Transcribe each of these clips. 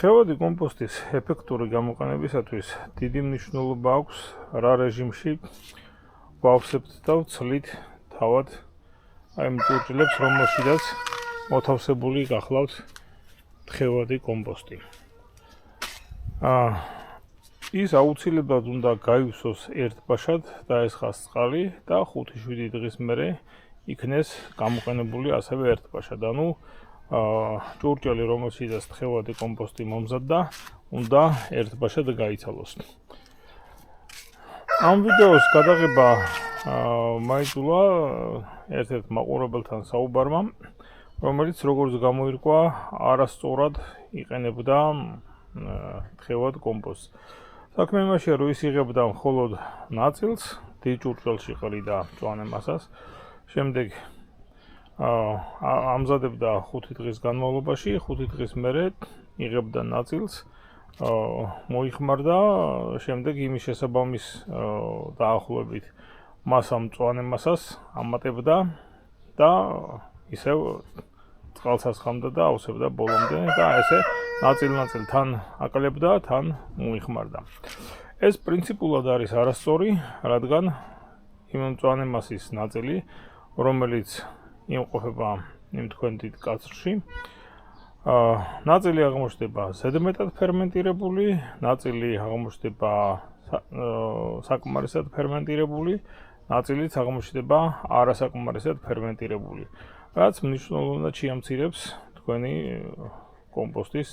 თხევადი კომპოსტის ეფექტური გამოყენებისათვის დიდი მნიშვნელობა აქვს რა რეჟიმში ვავსებთ და ვცლით თავად აი იმ ჭურჭლებს, რომელშიც მოთავსებული გახლავთ თხევადი კომპოსტი. ის აუცილებლად უნდა გაივსოს ერთბაშად დაესხას წყალი და 5-7 დღის მერე იქნეს გამოყენებული ასევე ერთბაშად. ანუ ჭურჭელი, რომელშიც თხევადი კომპოსტი მომზადდა, უნდა ერთბაშად გაიცალოს. ამ ვიდეოს გადაღება მაიძულა ერთ-ერთ მაყურებელთან საუბარმა, რომელიც როგორც გამოირკვა, არასწორად იყენებდა თხევად კომპოსტს. საქმე იმაშია, რომ ის იღებდა მხოლოდ ნაწილს, დიდ ჭურჭელში ყრიდა მწვანე მასას, შემდეგ ამზადებდა 5 დღის განმავლობაში, 5 დღის მერე იღებდა ნაწილს, მოიხმარდა, შემდეგ იმის შესაბამის დაახლოებით მასა მწვანე მასას ამატებდა და ისევ წყალს ასხამდა და ავსებდა ბოლომდე და ესე ნაწილ-ნაწილ თან აკლებდა, თან მოიხმარდა. ეს პრინციპულად არის არასწორი, რადგან იმ მწვანე მასის ნაწილი, რომელიც იმყოფება იმ თქვენ დიდ კაცრში, ნაწილი აღმოჩნდება ზედმეტად ფერმენტირებული, ნაწილი აღმოჩნდება საკმარისად ფერმენტირებული, ნაწილიც აღმოჩნდება არასაკმარისად ფერმენტირებული. რაც მნიშვნელოვნად შეამცირებს თქვენი კომპოსტის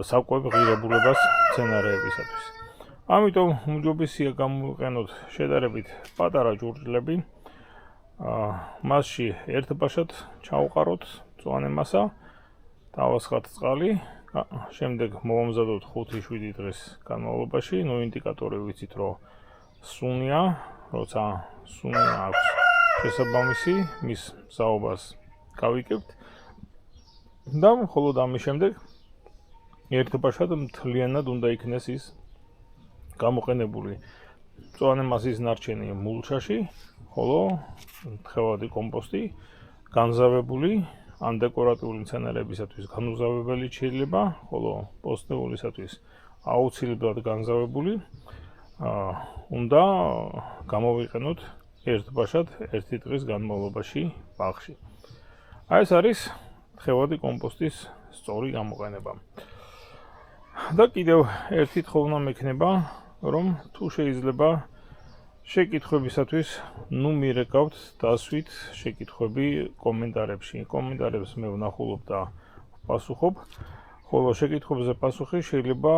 საკვებ ღირებულებას მცენარეებისათვის. ამიტომ უმჯობესია გამოვიყენოთ შედარებით პატარა ჭურჭლები, მასში ერთბაშად ჩაუყაროთ მწვანე მასა, დავასხათ წყალი, შემდეგ მოვამზადოთ 5-7 დღის განმავლობაში, ინდიკატორი ვიცით, რომ სუნია, როცა სუნია აქვს შესაბამისი, მის საობას გავიკებთ და მხოლოდ ამის შემდეგ ერთბაშად მთლიანად უნდა იქნეს ის გამოყენებული მწვანე მასის ნარჩენი მულჩაში, ხოლო თხევადი კომპოსტი განზავებული ან დეკორატიული მცენარეებისათვის განუზავებელი შეიძლება, ხოლო პოსტეულისათვის აუცილებლად განზავებული უნდა გამოვიყენოთ ერთბაშად 1 დღის განმავლობაში ბაღში. აი ეს არის თხევადი კომპოსტის სწორი გამოყენება. და კიდევ ერთი თხოვნა მექნება, რომ თუ შეიძლება შეკითხვებისათვის მირეკავთ დასვით შეკითხვები კომენტარებში. კომენტარებს მე ვნახულობ და ვპასუხობ, ხოლო შეკითხვებზე პასუხი შეიძლება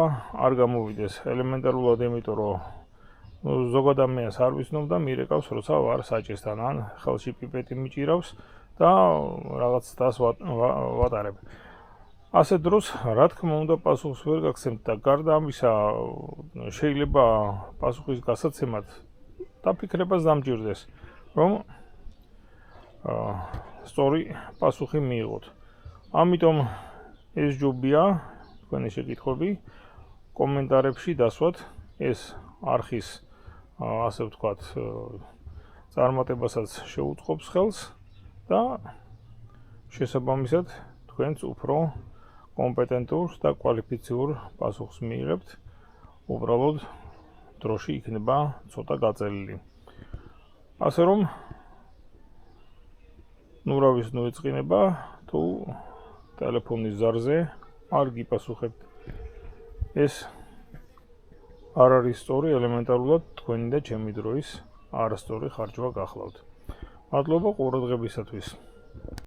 არ გამოვიდეს ელემენტარულად, იმიტომ რომ ზოგად ადამიანს არ ვიცნობ და მირეკავს, როცა ვარ საჭესთან, ან ხელში პიპეტი მიჭირავს და რაღაც დას ვატარებ. ასე დროს, რა თქმა უნდა, პასუხს ვერ გაგცემთ და გარდა ამისა, შეიძლება პასუხის გასაცემად დაფიქრებას დამჭირდეს, რომ სწორი პასუხი მიიღოთ. ამიტომ ეს ჯობია თქვენი შეკითხვები კომენტარებში დასვათ, ეს არხის ასე ვთქვათ წარმატებასაც შეუწყობს ხელს და შესაბამისად თქვენც უფრო კომპეტენტურ და კვალიფიციურ პასუხს მიიღებთ, უბრალოდ დროში იქნება ცოტა გაწელილი. ასე რომ ნურავის ნუეწყინება, თუ ტელეფონის ზარზე არ გიპასუხებთ. ეს არ არის სწორი, ელემენტარულად თქვენი და ჩემი დროის არასწორი ხარჯვა გახლავთ. მადლობა ყურადღებისათვის.